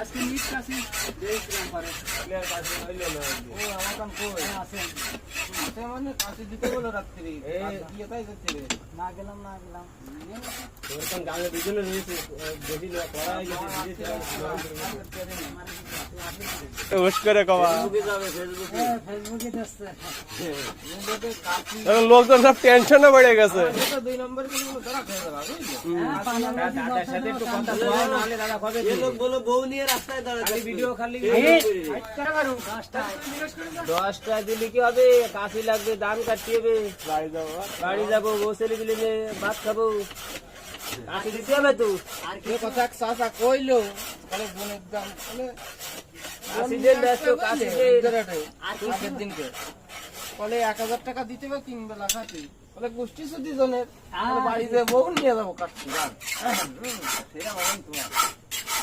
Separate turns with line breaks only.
আজকে নিট কাছে দেখলাম পারে
প্লেয়ার কাছে হইলো না
ও আমার কাম কই
আছে
আছে মানে কাছে দিতে বলো রাত্রি গিয়ে তাই যাচ্ছে রে
না গেলাম
ওরকম গাঙ্গে দুজনে রয়েছে বেশি লোক করা হয়ে গেছে
হুশ করে কবা
ফেসবুকে যাবে ফেসবুকে
ফেসবুকে দেখছে
লোকজন সব টেনশনে বেড়ে গেছে
এটা 2 নম্বর কিন্তু ধরা খেয়ে যাবে বুঝলি
দাদার সাথে একটু কথা বলো নাহলে দাদা কবে এই লোক বলো বউ নিয়ে রাস্তায় দাঁড়াচ্ছে ভিডিও খালি 10টা দিলে কি হবে কাশি লাগবে ধান কাটতে হবে বাড়ি যাবো বউ ছেলে দিলে ভাত খাবো কাশি দিতে হবে তো
আর কি কথা চাচা কইলো তাহলে বোনের দাম তাহলে
কাশি দেন ব্যস্ত কাশি দেন
আগের দিনকে বলে 1000 টাকা দিতে হবে 3 বেলা খাতে বলে গোষ্ঠী সুদি জনের বাড়িতে বউ নিয়ে যাবো কাটতে সেটা বলেন তোমার